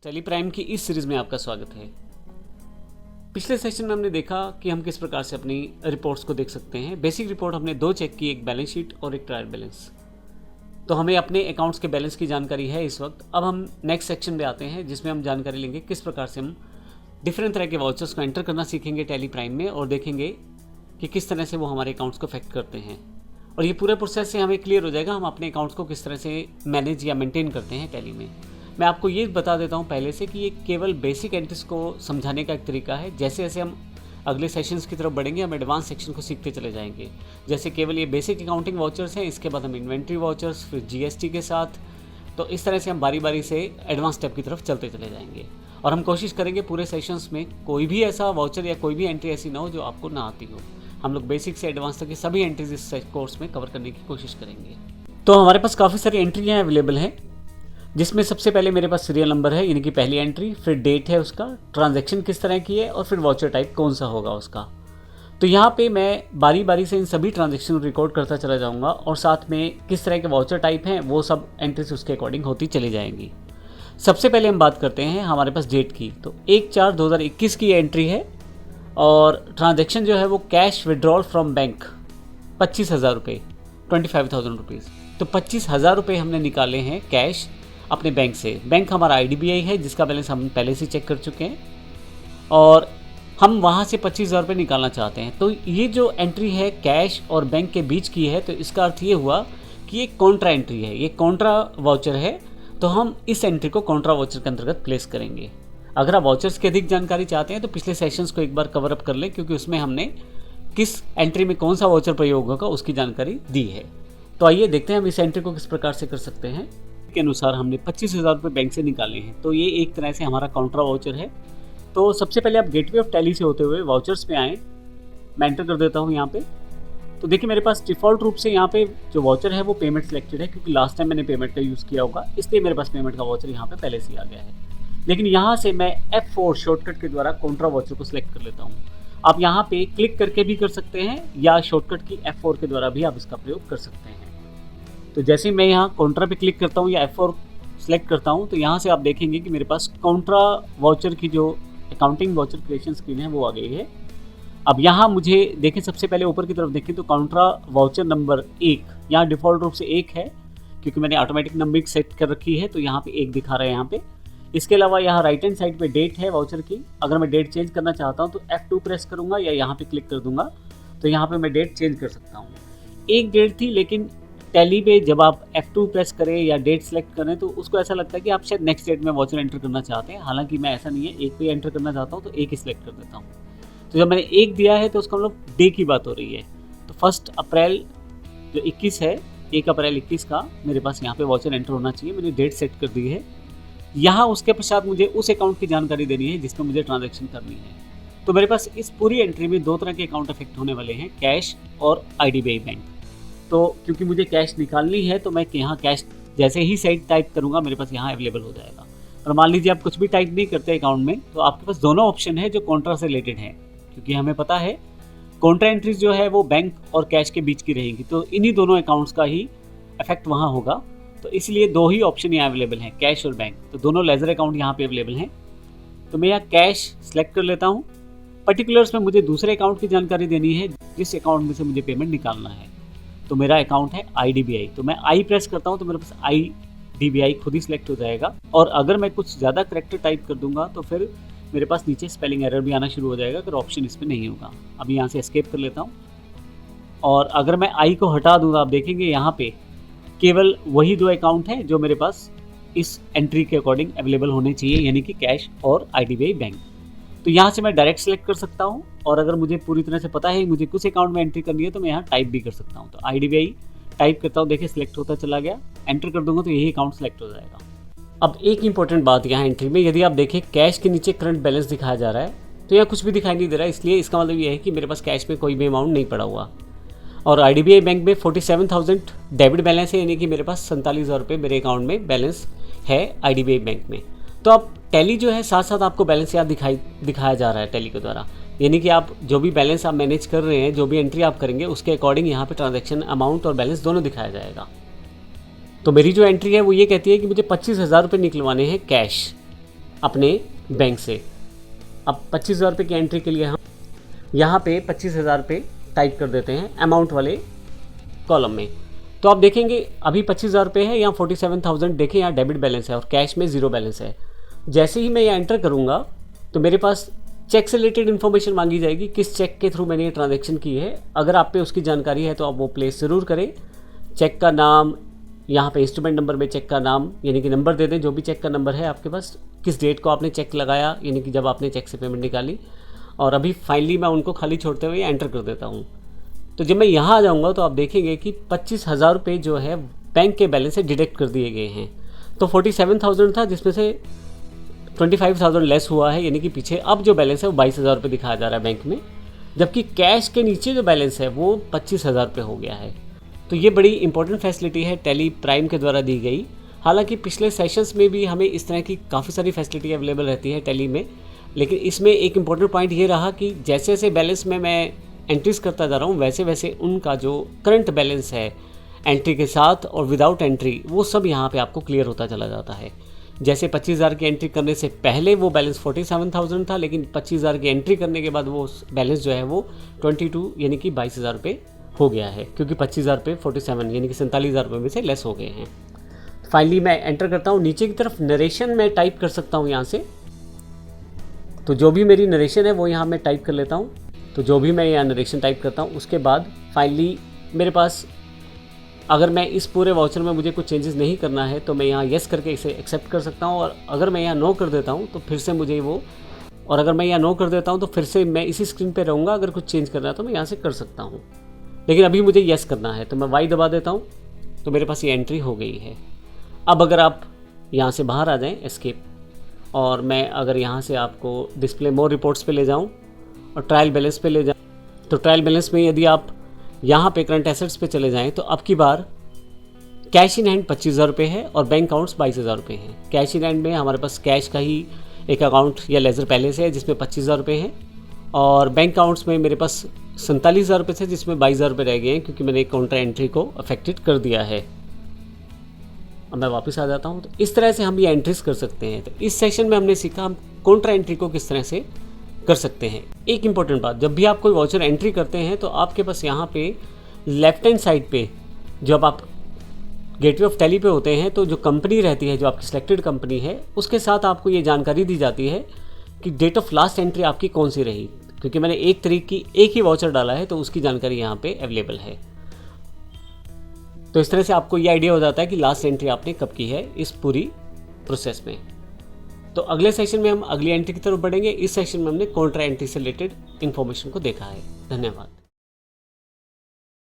Tally prime की इस series में आपका स्वागत है। पिछले सेशन में हमने देखा कि हम किस प्रकार से अपनी रिपोर्ट्स को देख सकते हैं। बेसिक रिपोर्ट हमने दो चेक की, एक बैलेंस शीट और एक ट्रायल बैलेंस। तो हमें अपने अकाउंट्स के बैलेंस की जानकारी है इस वक्त। अब हम नेक्स्ट सेक्शन में आते हैं जिसमें हम जानकारी लेंगे किस प्रकार से हम डिफरेंट तरह के वाउचर्स को एंटर करना सीखेंगे टैली प्राइम में और देखेंगे कि किस तरह से वो हमारे अकाउंट्स को अफेक्ट करते हैं। और ये पूरे प्रोसेस से हमें क्लियर हो जाएगा हम अपने अकाउंट्स को किस तरह से मैनेज या मेंटेन करते हैं टैली में। मैं आपको ये बता देता हूँ पहले से कि ये केवल बेसिक एंट्रीज को समझाने का एक तरीका है। जैसे जैसे हम अगले सेशंस की तरफ बढ़ेंगे हम एडवांस सेक्शन को सीखते चले जाएंगे। जैसे केवल ये बेसिक अकाउंटिंग वाउचर्स हैं, इसके बाद हम इन्वेंट्री वाउचर्स, फिर जीएसटी के साथ। तो इस तरह से हम बारी बारी से एडवांस स्टेप की तरफ चलते चले जाएंगे और हम कोशिश करेंगे पूरे सेशंस में कोई भी ऐसा वाउचर या कोई भी एंट्री ऐसी ना हो जो आपको ना आती हो। हम लोग बेसिक से एडवांस तक की सभी एंट्रीज इस कोर्स में कवर करने की कोशिश करेंगे। तो हमारे पास काफ़ी सारी एंट्रियाँ अवेलेबल हैं, जिसमें सबसे पहले मेरे पास सीरियल नंबर है यानी कि पहली एंट्री, फिर डेट है उसका, ट्रांजैक्शन किस तरह की है और फिर वाउचर टाइप कौन सा होगा उसका। तो यहाँ पे मैं बारी बारी से इन सभी ट्रांजैक्शन को रिकॉर्ड करता चला जाऊँगा और साथ में किस तरह के वाउचर टाइप हैं वो सब एंट्रीज उसके अकॉर्डिंग होती चली जाएंगी। सबसे पहले हम बात करते हैं हमारे पास डेट की। तो 1/4/2021 की एंट्री है और ट्रांजैक्शन जो है वो कैश विड्रॉल फ्रॉम बैंक 25,000 रुपये, 25,000 रुपीज़। तो 25,000 रुपये हमने निकाले हैं कैश अपने बैंक से। बैंक हमारा IDBI है जिसका बैलेंस हम पहले से चेक कर चुके हैं और हम वहाँ से 25,000 रुपये निकालना चाहते हैं। तो ये जो एंट्री है कैश और बैंक के बीच की है, तो इसका अर्थ ये हुआ कि ये कॉन्ट्रा एंट्री है, ये कॉन्ट्रा वाउचर है। तो हम इस एंट्री को कॉन्ट्रा वाउचर के अंतर्गत प्लेस करेंगे। अगर आप वाउचर्स की अधिक जानकारी चाहते हैं तो पिछले सेशंस को एक बार कवर अप कर लें, क्योंकि उसमें हमने किस एंट्री में कौन सा वाउचर प्रयोग होगा उसकी जानकारी दी है। तो आइए देखते हैं हम इस एंट्री को किस प्रकार से कर सकते हैं। के अनुसार हमने 25,000 रुपये बैंक से निकाले हैं, तो ये एक तरह से हमारा काउंटर वाउचर है। तो सबसे पहले आप गेटवे ऑफ टैली से होते हुए वाउचर्स पे आएँ। मैं एंटर कर देता हूँ यहाँ पे। तो देखिए मेरे पास डिफ़ॉल्ट रूप से यहाँ पे जो वाउचर है वो पेमेंट सिलेक्टेड है, क्योंकि लास्ट टाइम मैंने पेमेंट का यूज़ किया होगा, इसलिए मेरे पास पेमेंट का वाउचर यहाँ पे पहले से आ गया है। लेकिन यहाँ से मैं F4 शॉर्टकट के द्वारा काउंटर वाउचर को सिलेक्ट कर लेता हूँ। आप यहाँ पे क्लिक करके भी कर सकते हैं या शॉर्टकट की F4 के द्वारा भी आप इसका प्रयोग कर सकते हैं। तो जैसे ही मैं यहाँ काउंटर पे क्लिक करता हूँ या F4 सेलेक्ट करता हूँ, तो यहाँ से आप देखेंगे कि मेरे पास काउंट्रा वाउचर की जो अकाउंटिंग वाउचर क्रिएशन स्क्रीन है वो आ गई है। अब यहाँ मुझे देखें, सबसे पहले ऊपर की तरफ देखें तो काउंट्रा वाउचर नंबर 1 यहाँ डिफ़ॉल्ट रूप से 1 है, क्योंकि मैंने ऑटोमेटिक नंबरिंग सेट कर रखी है, तो यहाँ पे 1 दिखा रहा है यहाँ पे। इसके अलावा यहाँ राइट हैंड साइड पे डेट है वाउचर की। अगर मैं डेट चेंज करना चाहता हूँ तो F2 प्रेस करूँगा या यहाँ पे क्लिक कर दूंगा, तो यहाँ पे मैं डेट चेंज कर सकता हूँ। एक डेट थी, लेकिन टैली पे जब आप F2 प्रेस करें या डेट सेलेक्ट करें तो उसको ऐसा लगता है कि आप शायद नेक्स्ट डेट में वाउचर एंटर करना चाहते हैं। हालांकि मैं ऐसा नहीं है, एक पे एंटर करना चाहता हूँ तो एक ही सिलेक्ट कर देता हूँ। तो जब मैंने एक दिया है तो उसका मतलब डे की बात हो रही है। तो 1 अप्रैल जो 21 है, 1 अप्रैल 21 का मेरे पास यहाँ पे वाउचर एंटर होना चाहिए। मैंने डेट सेट कर दी है। यहाँ उसके पश्चात मुझे उस अकाउंट की जानकारी देनी है जिसमें मुझे ट्रांजैक्शन करनी है। तो मेरे पास इस पूरी एंट्री में 2 तरह के अकाउंट अफेक्ट होने वाले हैं, कैश और IDBI बैंक। तो क्योंकि मुझे कैश निकालनी है तो मैं यहाँ कैश जैसे ही साइड टाइप करूँगा मेरे पास यहाँ अवेलेबल हो जाएगा। और मान लीजिए आप कुछ भी टाइप नहीं करते अकाउंट में, तो आपके पास दोनों ऑप्शन है जो कॉन्ट्रा से रिलेटेड है, क्योंकि हमें पता है कॉन्ट्रा एंट्रीज जो है वो बैंक और कैश के बीच की रहेंगी। तो इन्हीं दोनों अकाउंट्स का ही इफेक्ट वहाँ होगा। तो इसलिए 2 ही ऑप्शन यहाँ अवेलेबल हैं, कैश और बैंक। तो दोनों लेजर अकाउंट यहाँ पे अवेलेबल हैं। तो मैं यहाँ कैश सेलेक्ट कर लेता हूँ। पर्टिकुलर्स में मुझे दूसरे अकाउंट की जानकारी देनी है जिस अकाउंट में से मुझे पेमेंट निकालना है। तो मेरा अकाउंट है IDBI, तो मैं I प्रेस करता हूँ तो मेरे पास IDBI खुद ही सिलेक्ट हो जाएगा। और अगर मैं कुछ ज़्यादा करेक्टर टाइप कर दूंगा तो फिर मेरे पास नीचे स्पेलिंग एरर भी आना शुरू हो जाएगा अगर ऑप्शन इसमें नहीं होगा। अभी यहाँ से एस्केप कर लेता हूँ और अगर मैं I को हटा दूँगा, आप देखेंगे यहाँ पे केवल वही 2 अकाउंट हैं जो मेरे पास इस एंट्री के अकॉर्डिंग अवेलेबल होने चाहिए, यानी कि कैश और IDBI बैंक। तो यहाँ से मैं डायरेक्ट सेलेक्ट कर सकता हूँ और अगर मुझे पूरी तरह से पता है मुझे कुछ अकाउंट में एंट्री करनी है तो मैं यहाँ टाइप भी कर सकता हूँ। तो IDBI टाइप करता हूँ, देखिए सिलेक्ट होता चला गया, एंटर कर दूंगा तो यही अकाउंट सेलेक्ट हो जाएगा। अब एक इंपॉर्टेंट बात यहाँ एंट्री में, यदि आप देखें कैश के नीचे करंट बैलेंस दिखाया जा रहा है तो यहाँ कुछ भी दिखाई नहीं दे रहा है, इसलिए इसका मतलब ये है कि मेरे पास कैश में कोई भी अमाउंट नहीं पड़ा हुआ। और IDBI बैंक में 47,000 डेबिट बैलेंस है, यानी कि मेरे पास 47,000 रुपये मेरे अकाउंट में बैलेंस है IDBI बैंक में। तो अब टैली जो है साथ साथ आपको बैलेंस यहाँ दिखाया जा रहा है टैली के द्वारा, यानी कि आप जो भी बैलेंस आप मैनेज कर रहे हैं, जो भी एंट्री आप करेंगे उसके अकॉर्डिंग यहाँ पे ट्रांजैक्शन अमाउंट और बैलेंस दोनों दिखाया जाएगा। तो मेरी जो एंट्री है वो ये कहती है कि मुझे 25,000 रुपये निकलवाने हैं कैश। अपने बैंक से। अब 25,000 रुपये की एंट्री के लिए हम यहाँ पे 25,000 रुपये टाइप कर देते हैं अमाउंट वाले कॉलम में। तो आप देखेंगे अभी 25,000 रुपये है, यहाँ 47,000 देखें, यहाँ डेबिट बैलेंस है और कैश में 0 बैलेंस है। जैसे ही मैं यहाँ एंटर करूँगा तो मेरे पास चेक से रिलेटेड इन्फॉर्मेशन मांगी जाएगी, किस चेक के थ्रू मैंने ये ट्रांजैक्शन की है। अगर आप पे उसकी जानकारी है तो आप वो प्लेस ज़रूर करें। चेक का नाम, यहाँ पे इंस्ट्रूमेंट नंबर में चेक का नाम यानी कि नंबर दे दें, जो भी चेक का नंबर है आपके पास, किस डेट को आपने चेक लगाया यानी कि जब आपने चेक से पेमेंट निकाली। और अभी फाइनली मैं उनको खाली छोड़ते हुए एंटर कर देता हूँ। तो जब मैं यहाँ आ जाऊँगा तो आप देखेंगे कि 25,000 रुपये जो है बैंक के बैलेंस से डिडक्ट कर दिए गए हैं। तो 47,000 था जिसमें से 25,000 लेस हुआ है, यानी कि पीछे अब जो बैलेंस है वो 22,000 रुपये दिखाया जा रहा है बैंक में, जबकि कैश के नीचे जो बैलेंस है वो 25,000 रुपये हो गया है। तो ये बड़ी इंपॉर्टेंट फैसिलिटी है टैली प्राइम के द्वारा दी गई। हालांकि पिछले सेशंस में भी हमें इस तरह की काफ़ी सारी फैसिलिटी अवेलेबल रहती है टैली में, लेकिन इसमें एक इम्पॉर्टेंट पॉइंट ये रहा कि जैसे जैसे बैलेंस में मैं एंट्रीज करता जा रहा हूँ वैसे वैसे उनका जो करंट बैलेंस है एंट्री के साथ और विदाउट एंट्री वो सब यहाँ पे आपको क्लियर होता चला जाता है। जैसे 25,000 की एंट्री करने से पहले वो बैलेंस 47,000 था, लेकिन 25,000 की एंट्री करने के बाद वो बैलेंस जो है वो 22 यानी कि 22,000 रुपये हो गया है, क्योंकि 25,000 रुपये 47 यानी कि 47,000 रुपये में से लेस हो गए हैं। फाइनली मैं एंटर करता हूँ, नीचे की तरफ नरेशन मैं टाइप कर सकता हूँ यहाँ से। तो जो भी मेरी नरेशन है वो यहाँ मैं टाइप कर लेता हूँ। तो जो भी मैं यहाँ नरेशन टाइप करता हूँ उसके बाद फाइनली मेरे पास, अगर मैं इस पूरे वाउचर में मुझे कुछ चेंजेस नहीं करना है तो मैं यहाँ येस करके इसे एक्सेप्ट कर सकता हूँ, और अगर मैं यहाँ नो कर देता हूँ तो फिर से मुझे वो, और अगर मैं यहाँ नो कर देता हूँ तो फिर से मैं इसी स्क्रीन पे रहूँगा। अगर कुछ चेंज करना है तो मैं यहाँ से कर सकता हूँ, लेकिन अभी मुझे येस करना है तो मैं वाई दबा देता हूँ। तो मेरे पास ये एंट्री हो गई है। अब अगर आप यहाँ से बाहर आ जाएँ एस्केप, और मैं अगर यहाँ से आपको डिस्प्ले मोर रिपोर्ट्स पे ले जाऊँ और ट्रायल बैलेंस पे ले जाऊँ, तो ट्रायल बैलेंस में यदि आप यहाँ पे करंट एसेट्स पे चले जाएं तो अब की बार कैश इन हैंड 25,000 रुपये है और बैंक अकाउंट्स 22,000 रुपये हैं। कैश इन हैंड में हमारे पास कैश का ही एक अकाउंट या लेजर पहले से है जिसमें 25,000 रुपये हैं, और बैंक अकाउंट्स में मेरे पास 47,000 रुपये थे जिसमें 22,000 रुपये रह गए हैं, क्योंकि मैंने एक काउंटर एंट्री को अफेक्टेड कर दिया है। अब मैं वापस आ जाता हूँ। तो इस तरह से हम ये एंट्रीज कर सकते हैं। तो इस सेशन में हमने सीखा हम काउंटर एंट्री को किस तरह से कर सकते हैं। एक इंपॉर्टेंट बात, जब भी आप कोई वाउचर एंट्री करते हैं तो आपके पास यहाँ पे लेफ्ट हैंड साइड पे जब आप गेटवे ऑफ टैली पे होते हैं तो जो कंपनी रहती है, जो आपकी सिलेक्टेड कंपनी है, उसके साथ आपको ये जानकारी दी जाती है कि डेट ऑफ लास्ट एंट्री आपकी कौन सी रही। क्योंकि मैंने 1 तारीख की एक ही वाउचर डाला है तो उसकी जानकारी यहाँ पे अवेलेबल है। तो इस तरह से आपको ये आइडिया हो जाता है कि लास्ट एंट्री आपने कब की है इस पूरी प्रोसेस में। तो अगले सेशन में हम अगली एंट्री की तरफ बढ़ेंगे। इस सेशन में हमने काउंटर एंट्री से रिलेटेड इन्फॉर्मेशन को देखा है। धन्यवाद।